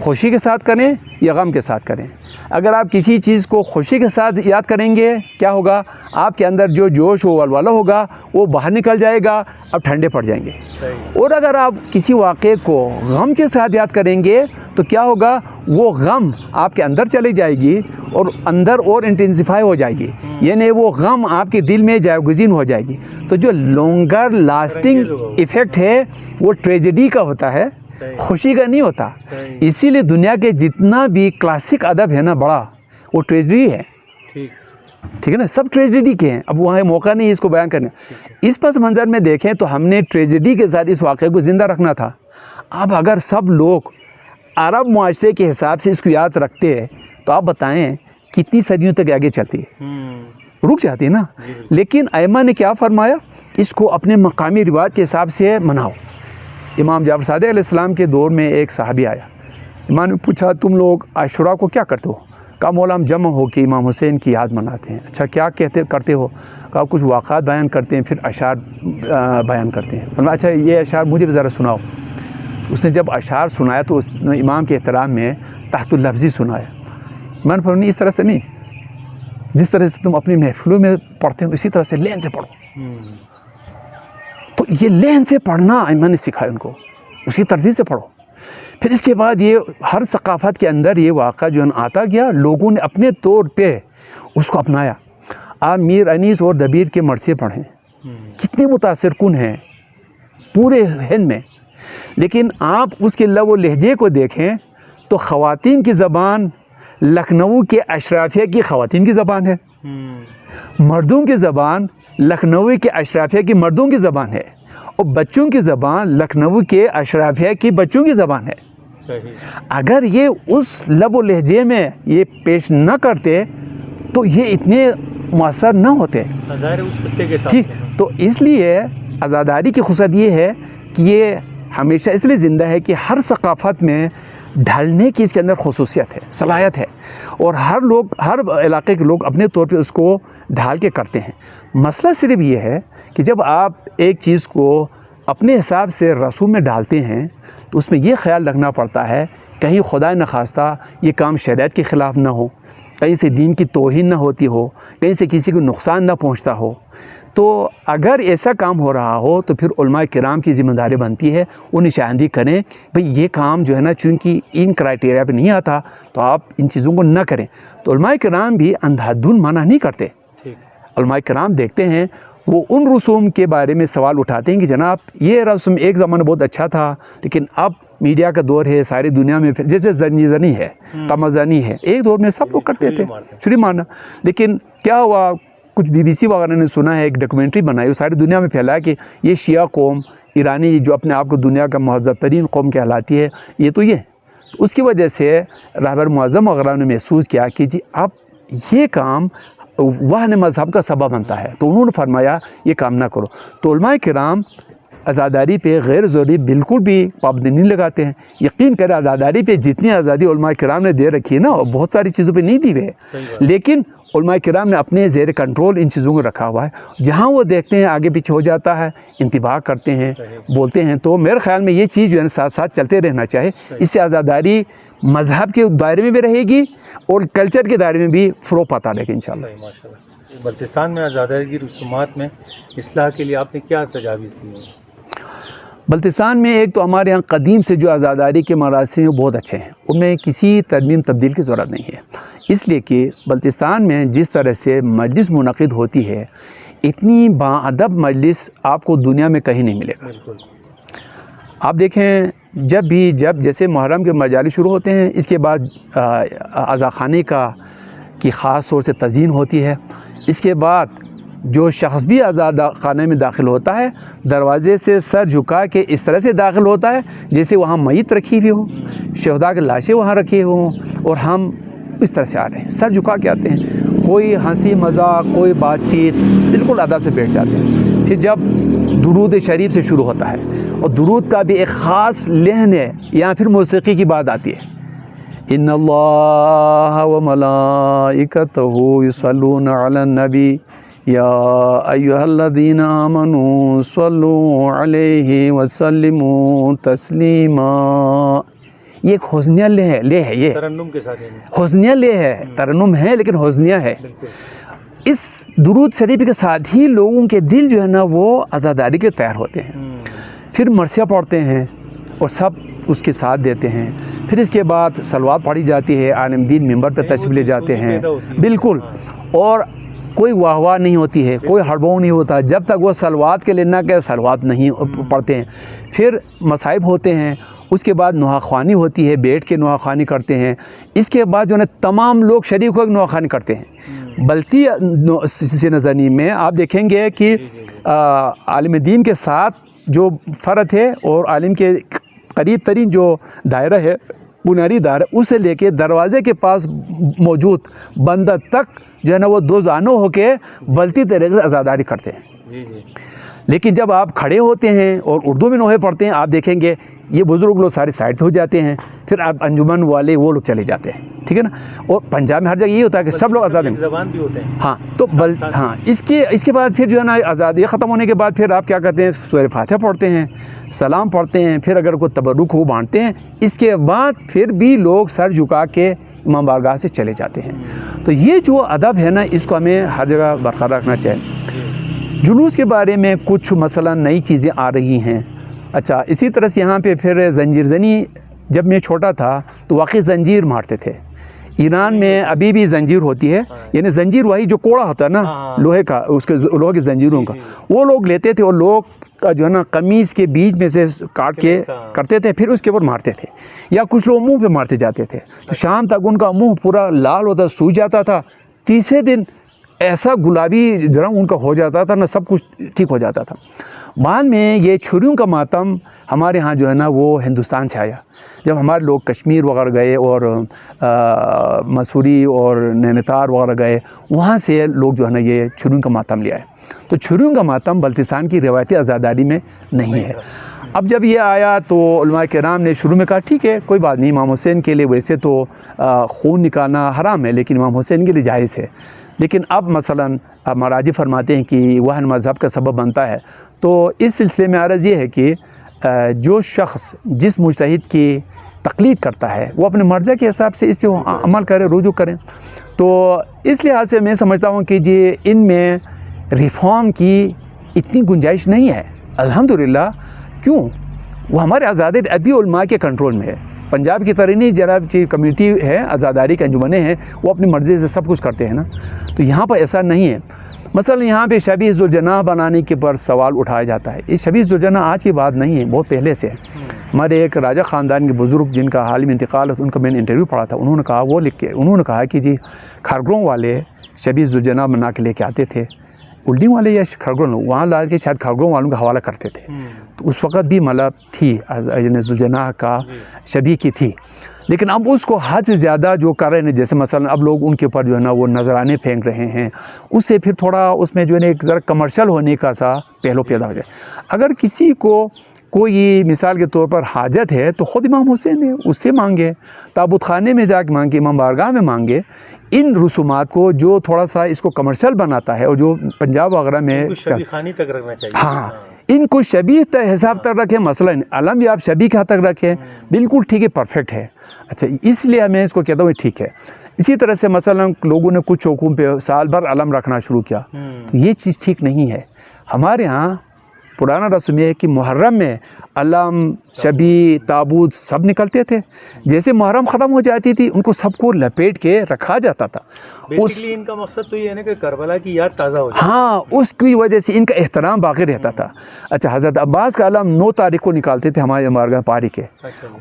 خوشی کے ساتھ کریں یا غم کے ساتھ کریں. اگر آپ کسی چیز کو خوشی کے ساتھ یاد کریں گے کیا ہوگا, آپ کے اندر جو جوش و ولولہ ہوگا وہ باہر نکل جائے گا, اب ٹھنڈے پڑ جائیں گے. اور اگر آپ کسی واقعے کو غم کے ساتھ یاد کریں گے تو کیا ہوگا, وہ غم آپ کے اندر چلی جائے گی اور اندر اور انٹینسیفائی ہو جائے گی, یعنی وہ غم آپ کے دل میں جائے گزین ہو جائے گی. تو جو لانگر لاسٹنگ ایفیکٹ ہے وہ ٹریجڈی کا ہوتا ہے, خوشی کا نہیں ہوتا. اسی لیے دنیا کے جتنا بھی کلاسک ادب ہے نا بڑا, وہ ٹریجڈی ہے. ٹھیک ہے نا, سب ٹریجڈی کے ہیں. اب وہاں موقع نہیں اس کو بیان کرنے. اس پس منظر میں دیکھیں تو ہم نے ٹریجڈی کے ساتھ اس واقعے کو زندہ رکھنا تھا. اب اگر سب لوگ عرب معاشرے کے حساب سے اس کو یاد رکھتے ہیں تو آپ بتائیں کتنی صدیوں تک آگے چلتی ہے, رک جاتی ہے نا. لیکن ائمہ نے کیا فرمایا, اس کو اپنے مقامی رواج کے حساب سے مناؤ. امام جعفر صادق علیہ السلام کے دور میں ایک صحابی آیا, امام نے پوچھا تم لوگ عاشوراء کو کیا کرتے ہو؟ کہا مولا ہم جمع ہو کے امام حسین کی یاد مناتے ہیں. اچھا کیا کرتے ہو؟ کہا کچھ واقعات بیان کرتے ہیں, پھر اشعار بیان کرتے ہیں. فرمایا اچھا یہ اشعار مجھے بھی ذرا سناؤ. اس نے جب اشعار سنایا تو اس نے امام کے احترام میں تحت اللفظی سنایا. امام نے فرمایا اس طرح سے نہیں, جس طرح سے تم اپنی محفلوں میں پڑھتے ہو اسی طرح سے لین سے پڑھو. تو یہ لین سے پڑھنا امام نے سکھایا ان کو, اس کی ترتیب سے پڑھو. پھر اس کے بعد یہ ہر ثقافت کے اندر یہ واقعہ جو ہے آتا گیا, لوگوں نے اپنے طور پہ اس کو اپنایا. آپ میر انیس اور دبیر کے مرثیے پڑھیں, کتنے متاثر کن ہیں پورے ہند میں. لیکن آپ اس کے لب و لہجے کو دیکھیں تو خواتین کی زبان لکھنؤ کے اشرافیہ کی خواتین کی زبان ہے, مردوں کی زبان لکھنؤ کے اشرافیہ کی مردوں کی زبان ہے, اور بچوں کی زبان لکھنؤ کے اشرافیہ کی بچوں کی زبان ہے. اگر یہ اس لب و لہجے میں یہ پیش نہ کرتے تو یہ اتنے مؤثر نہ ہوتے. ٹھیک, تو اس لیے عزاداری کی خصوصیت یہ ہے کہ یہ ہمیشہ اس لیے زندہ ہے کہ ہر ثقافت میں ڈھلنے کی اس کے اندر خصوصیت ہے, صلاحیت ہے, اور ہر علاقے کے لوگ اپنے طور پہ اس کو ڈھال کے کرتے ہیں. مسئلہ صرف یہ ہے کہ جب آپ ایک چیز کو اپنے حساب سے رسوم میں ڈالتے ہیں تو اس میں یہ خیال رکھنا پڑتا ہے کہیں خدا نخواستہ یہ کام شریعت کے خلاف نہ ہو, کہیں سے دین کی توہین نہ ہوتی ہو, کہیں سے کسی کو نقصان نہ پہنچتا ہو. تو اگر ایسا کام ہو رہا ہو تو پھر علماء کرام کی ذمہ داری بنتی ہے وہ نشاندہی کریں, بھئی یہ کام جو ہے نا چونکہ ان کرائٹیریا پہ نہیں آتا تو آپ ان چیزوں کو نہ کریں. تو علماء کرام بھی اندھادھن منع نہیں کرتے. علماء کرام دیکھتے ہیں, وہ ان رسوم کے بارے میں سوال اٹھاتے ہیں کہ جناب یہ رسم ایک زمانہ بہت اچھا تھا لیکن اب میڈیا کا دور ہے, ساری دنیا میں پھر جیسے زنی ہے, تمازنی ہے, ایک دور میں سب لوگ کرتے تھے چھری مارنا. لیکن کیا ہوا, کچھ بی بی سی وغیرہ نے سنا ہے, ایک ڈاکومنٹری بنائی, وہ ساری دنیا میں پھیلایا کہ یہ شیعہ قوم ایرانی جو اپنے آپ کو دنیا کا مہذب ترین قوم کہلاتی ہے, یہ تو یہ. اس کی وجہ سے رہبر معظم وغیرہ نے محسوس کیا کہ جی اب یہ کام وہن مذہب کا سبب بنتا ہے, تو انہوں نے فرمایا یہ کام نہ کرو. تو علماء کرام آزاداری پہ غیر ضروری بالکل بھی پابندی نہیں لگاتے ہیں. یقین کریں آزاداری پہ جتنی آزادی علماء کرام نے دے رکھی ہے نا, بہت ساری چیزوں پہ نہیں دی ہوئی ہے, لیکن علماء کرام نے اپنے زیر کنٹرول ان چیزوں کو رکھا ہوا ہے. جہاں وہ دیکھتے ہیں آگے پیچھے ہو جاتا ہے, انتباہ کرتے ہیں, بولتے ہیں. تو میرے خیال میں یہ چیز جو ہے ساتھ ساتھ چلتے رہنا چاہیے. اس سے آزاداری مذہب کے دائرے میں بھی رہے گی اور کلچر کے دائرے میں بھی فروغ پاتا رہے گا انشاءاللہ. بلتستان میں آزاداری کی رسومات میں اصلاح کے لیے آپ نے کیا تجاویز دی ہیں؟ بلتستان میں ایک تو ہمارے یہاں قدیم سے جو آزاداری کے مراسم ہیں بہت اچھے ہیں, ان میں کسی ترمیم تبدیل کی ضرورت نہیں ہے. اس لیے کہ بلتستان میں جس طرح سے مجلس منعقد ہوتی ہے اتنی باادب مجلس آپ کو دنیا میں کہیں نہیں ملے گا. آپ دیکھیں جب جیسے محرم کے مجالس شروع ہوتے ہیں, اس کے بعد عزاخانی کی خاص طور سے تزئین ہوتی ہے. اس کے بعد جو شخص بھی آزاد خانے میں داخل ہوتا ہے دروازے سے سر جھکا کے اس طرح سے داخل ہوتا ہے جیسے وہاں میت رکھی ہوئی ہو, شہداء کی لاشیں وہاں رکھی ہوں, اور ہم اس طرح سے آ رہے ہیں, سر جھکا کے آتے ہیں. کوئی ہنسی مذاق, کوئی بات چیت, بالکل ادا سے بیٹھ جاتے ہیں. پھر جب درود شریف سے شروع ہوتا ہے, اور درود کا بھی ایک خاص لحن ہے, یا پھر موسیقی کی بات آتی ہے, ان اللہ و ملائکتہ یصلون علی النبی یا ایھا الذین آمنوا صلوا علیہ وسلموا تسلیما. یہ ایک حسنیہ لے ہے، یہ ترنم کے ساتھ حسنیہ لے ہے، ترنم ہے لیکن حسنیہ ہے۔ اس درود شریف کے ساتھ ہی لوگوں کے دل جو ہے نا وہ عزاداری کے تیار ہوتے ہیں۔ پھر مرثیہ پڑھتے ہیں اور سب اس کے ساتھ دیتے ہیں۔ پھر اس کے بعد صلوات پڑھی جاتی ہے، عالم دین ممبر پہ تشریف لے جاتے ہیں، بالکل، اور کوئی واہ واہ نہیں ہوتی ہے، کوئی ہڑبوں نہیں ہوتا جب تک وہ صلوات کے لیے نہ کہ صلوات نہیں پڑھتے ہیں۔ پھر مصائب ہوتے ہیں، اس کے بعد نوحہ خوانی ہوتی ہے، بیٹھ کے نوحہ خوانی کرتے ہیں۔ اس کے بعد جو ہے تمام لوگ شریک ہو کے نوحہ خوانی کرتے ہیں۔ بلتی سے نظرنی میں آپ دیکھیں گے کہ عالم دین کے ساتھ جو فرد ہے اور عالم کے قریب ترین جو دائرہ ہے، بنیادی دائرہ، اسے لے کے دروازے کے پاس موجود بندہ تک جو ہے نا وہ دو زانوں ہو کے بلتی طریقے سے عزاداری کرتے ہیں۔ لیکن جب آپ کھڑے ہوتے ہیں اور اردو میں نوحے پڑھتے ہیں، آپ دیکھیں گے یہ بزرگ لوگ سارے سائڈ ہو جاتے ہیں، پھر آپ انجمن والے وہ لوگ چلے جاتے ہیں، ٹھیک ہے نا۔ اور پنجاب میں ہر جگہ یہ ہوتا ہے کہ سب لوگ آزاد زبان بھی ہوتے ہیں، ہاں، تو ہاں اس کے بعد پھر جو ہے نا آزادی ختم ہونے کے بعد پھر آپ کیا کرتے ہیں، سورہ فاتحہ پڑھتے ہیں، سلام پڑھتے ہیں، پھر اگر کوئی تبرک ہو بانٹتے ہیں۔ اس کے بعد پھر بھی لوگ سر جھکا کے امام بارگاہ سے چلے جاتے ہیں۔ تو یہ جو ادب ہے نا، اس کو ہمیں ہر جگہ برقرار رکھنا چاہیے۔ جلوس کے بارے میں کچھ مثلا نئی چیزیں آ رہی ہیں۔ اچھا، اسی طرح سے یہاں پہ پھر زنجیر زنی، جب میں چھوٹا تھا تو واقعی زنجیر مارتے تھے۔ ایران میں ابھی بھی زنجیر ہوتی ہے، یعنی زنجیر وہی جو کوڑا ہوتا ہے نا لوہے کا، اس کے لوہے کی زنجیروں کا، وہ لوگ لیتے تھے اور لوگ کا جو ہے نا قمیص کے بیچ میں سے کاٹ کے کرتے تھے، پھر اس کے اوپر مارتے تھے، یا کچھ لوگ منہ پہ مارتے جاتے تھے، تو شام تک ان کا منہ پورا لال ہوتا، سوج جاتا تھا۔ تیسرے دن ایسا گلابی رنگ ان کا ہو جاتا تھا نا، سب کچھ ٹھیک ہو جاتا تھا۔ بعد میں یہ چھریوں کا ماتم ہمارے ہاں جو ہے نا وہ ہندوستان سے آیا، جب ہمارے لوگ کشمیر وغیرہ گئے اور مسوری اور نینیتال وغیرہ گئے، وہاں سے لوگ جو ہے نا یہ چھریوں کا ماتم لے آئے۔ تو چھریوں کا ماتم بلتستان کی روایتی عزاداری میں نہیں ہے۔ اب جب یہ آیا تو علماء کرام نے شروع میں کہا ٹھیک ہے کوئی بات نہیں، امام حسین کے لیے ویسے تو خون نکالنا حرام ہے، لیکن امام حسین کے لیے جائز ہے۔ لیکن اب مثلاً مراجع فرماتے ہیں کہ وہن مذہب کا سبب بنتا ہے، تو اس سلسلے میں عرض یہ ہے کہ جو شخص جس مجتہد کی تقلید کرتا ہے وہ اپنے مرجع کے حساب سے اس پہ عمل کرے، رجوع کریں۔ تو اس لحاظ سے میں سمجھتا ہوں کہ جی ان میں ریفارم کی اتنی گنجائش نہیں ہے، الحمدللہ۔ کیوں؟ وہ ہمارے آزادی ابھی علماء کے کنٹرول میں ہے۔ پنجاب کی طرح نہیں، جناب چیف کمیونٹی ہے، آزاداری کے انجمنیں ہیں، وہ اپنی مرضی سے سب کچھ کرتے ہیں نا، تو یہاں پر ایسا نہیں ہے۔ مثلا یہاں پہ شبیہ ذوالجناح بنانے کے پر سوال اٹھایا جاتا ہے۔ یہ شبیہ ذوالجناح آج کی بات نہیں ہے، بہت پہلے سے ہے۔ ہمارے ایک راجہ خاندان کے بزرگ جن کا حال میں انتقال ہے، ان کا میں نے انٹرویو پڑھا تھا، انہوں نے کہا وہ لکھ کے انہوں نے کہا کہ جی کھرگروں والے شبیہ ذوالجناح بنا کے لے کے آتے تھے، الڈنگ والے یا کھرگروں وہاں لا کے شاید کھرگروں والوں کا حوالہ کرتے تھے، تو اس وقت بھی مطلب تھی ذوالجناح کا شبیہ کی تھی۔ لیکن اب اس کو حد سے زیادہ جو کر رہے ہیں، جیسے مثلا اب لوگ ان کے اوپر جو ہے نا وہ نذرانے پھینک رہے ہیں، اس سے پھر تھوڑا اس میں جو ہے نا ایک ذرا کمرشل ہونے کا سا پہلو پیدا ہو جائے۔ اگر کسی کو کوئی مثال کے طور پر حاجت ہے تو خود امام حسین ہے، اس سے مانگے، تابوت خانے میں جا کے مانگے، امام بارگاہ میں مانگے۔ ان رسومات کو جو تھوڑا سا اس کو کمرشل بناتا ہے اور جو پنجاب وغیرہ میں شبیہ خانی تک رکھنا چاہیے، ہاں ان کو شبیہ حساب تک رکھیں، مثلا علم بھی آپ شبیہ کے حد تک رکھیں، بالکل ٹھیک ہے، پرفیکٹ ہے۔ اچھا، اس لیے میں اس کو کہتا ہوں ٹھیک ہے۔ اسی طرح سے مثلا لوگوں نے کچھ چوکوں پہ سال بھر علم رکھنا شروع کیا، تو یہ چیز ٹھیک نہیں ہے۔ ہمارے ہاں پرانا رسم یہ ہے کہ محرم میں علم، شبیہ، تابوت سب نکلتے تھے، جیسے محرم ختم ہو جاتی تھی ان کو سب کو لپیٹ کے رکھا جاتا تھا۔ بیسیکلی ان کا مقصد تو یہ ہے نا کہ کربلا کی یاد تازہ ہو جائے، ہاں، اس کی وجہ سے ان کا احترام باقی رہتا تھا۔ اچھا، حضرت عباس کا علم 9 تاریخ کو نکالتے تھے ہمارے بارگاہ پاری کے،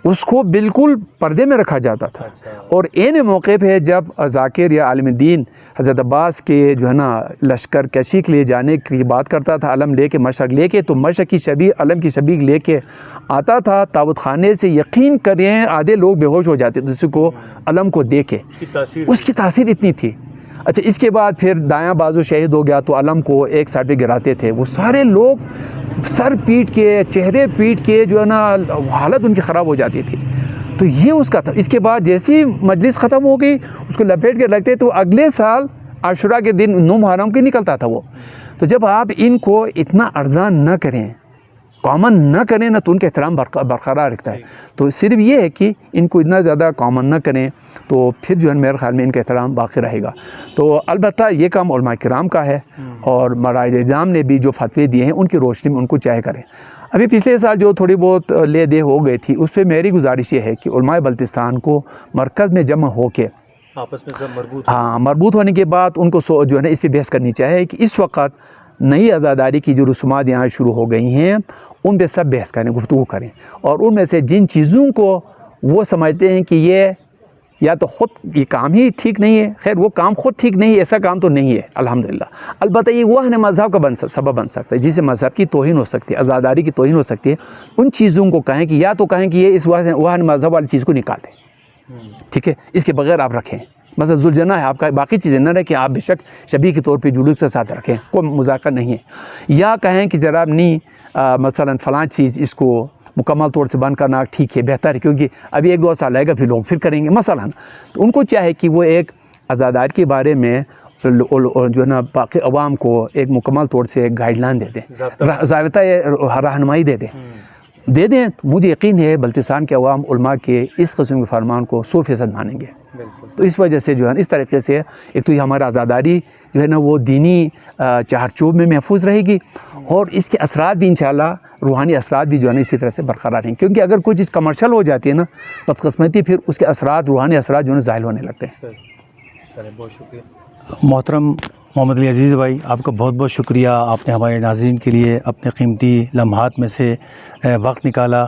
اس کو بالکل پردے میں رکھا جاتا تھا، اور عین موقع پہ جب ذاکر یا عالم دین حضرت عباس کے جو ہے نا لشکر کشی کے لیے جانے کی بات کرتا تھا، علم لے کے مشرق لے کے، تو مشرق کی شبیہ علم کی شبیہ لے کے آتا تھا تابوت خانے سے، یقین کریں آدھے لوگ بے ہوش ہو جاتے تھے، جس کو علم کو دیکھے، اس کی تاثیر اتنی تھی۔ اچھا، اس کے بعد پھر دایاں بازو شہید ہو گیا تو علم کو ایک سائڈ پہ گراتے تھے، وہ سارے لوگ سر پیٹ کے، چہرے پیٹ کے جو ہے نا حالت ان کی خراب ہو جاتی تھی۔ تو یہ اس کا تھا۔ اس کے بعد جیسی مجلس ختم ہو گئی اس کو لپیٹ کے رکھتے تو اگلے سال عاشورہ کے دن 9 محرم کے نکلتا تھا وہ۔ تو جب آپ ان کو اتنا ارزان نہ کریں کامن نہ کریں نا تو ان کا احترام برقرار رکھتا ہے. تو صرف یہ ہے کہ ان کو اتنا زیادہ کامن نہ کریں تو پھر جو ہے میرے خیال میں ان کا احترام باقی رہے گا. تو البتہ یہ کام علماء کرام کا ہے اور مراجع اعظام نے بھی جو فتوے دیے ہیں ان کی روشنی میں ان کو چاہے کریں. ابھی پچھلے سال جو تھوڑی بہت لے دے ہو گئی تھی اس پہ میری گزارش یہ ہے کہ علماء بلتستان کو مرکز میں جمع ہو کے آپس میں سب مربوط مربوط ہونے کے بعد ان کو جو ہے نا اس پہ بحث کرنی چاہیے کہ اس وقت نئی عزاداری کی جو رسومات یہاں شروع ہو گئی ہیں ان پہ سب بحث کریں, گفتگو کریں, اور ان میں سے جن چیزوں کو وہ سمجھتے ہیں کہ یہ یا تو خود یہ کام ہی ٹھیک نہیں ہے, خیر وہ کام خود ٹھیک نہیں ہے, ایسا کام تو نہیں ہے الحمدللہ. البتہ یہ وہن مذہب کا سبب بن سکتا ہے, جسے مذہب کی توہین ہو سکتی ہے, عزاداری کی توہین ہو سکتی ہے. ان چیزوں کو کہیں کہ یا تو کہیں کہ یہ اس وہن مذہب والی چیز کو نکال دیں, ٹھیک ہے, اس کے بغیر آپ رکھیں. مثلا ذوالجناح ہے آپ کا, باقی چیزیں نہ رکھیں, آپ بے شک شبیہ کے طور پہ جلوس کے ساتھ رکھیں, کوئی مذاکرہ نہیں ہے. یا کہیں کہ جناب نہیں مثلا فلاں چیز اس کو مکمل طور سے بند کرنا ٹھیک ہے, بہتر ہے, کیونکہ ابھی 1-2 سال لگے گا پھر لوگ پھر کریں گے مثلا. تو ان کو چاہے کہ وہ ایک عزاداری کے بارے میں جو ہے نا باقی عوام کو ایک مکمل طور سے ایک گائیڈ لائن دے دیں, ضابطۂ رہنمائی دے دیں. مجھے یقین ہے بلتستان کے عوام علماء کے اس قسم کے فرمان کو 100% مانیں گے. تو اس وجہ سے جو ہے اس طریقے سے ایک تو یہ ہمارا عزاداری جو ہے نا وہ دینی چارچوب میں محفوظ رہے گی, اور اس کے اثرات بھی انشاءاللہ روحانی اثرات بھی جو ہے نا اسی طرح سے برقرار ہیں. کیونکہ اگر کوئی چیز کمرشل ہو جاتی ہے نا بدقسمتی پھر اس کے اثرات روحانی اثرات جو ہے زائل ہونے لگتے ہیں. بہت شکریہ محترم محمد علی عزیز بھائی, آپ کا بہت بہت شکریہ. آپ نے ہمارے ناظرین کے لیے اپنے قیمتی لمحات میں سے وقت نکالا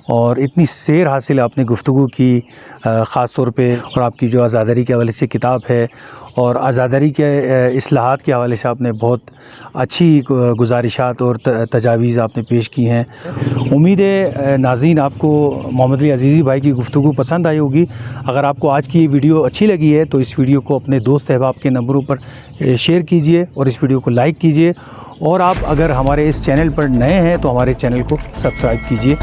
اور اتنی سیر حاصل آپ نے گفتگو کی, خاص طور پہ, اور آپ کی جو عزاداری کے حوالے سے کتاب ہے اور عزاداری کے اصلاحات کے حوالے سے آپ نے بہت اچھی گزارشات اور تجاویز آپ نے پیش کی ہیں. امید ہے ناظرین آپ کو محمد علی عزیزی بھائی کی گفتگو پسند آئی ہوگی. اگر آپ کو آج کی ویڈیو اچھی لگی ہے تو اس ویڈیو کو اپنے دوست احباب کے نمبروں پر شیئر کیجئے اور اس ویڈیو کو لائک کیجئے, اور آپ اگر ہمارے اس چینل پر نئے ہیں تو ہمارے چینل کو سبسکرائب کیجئے.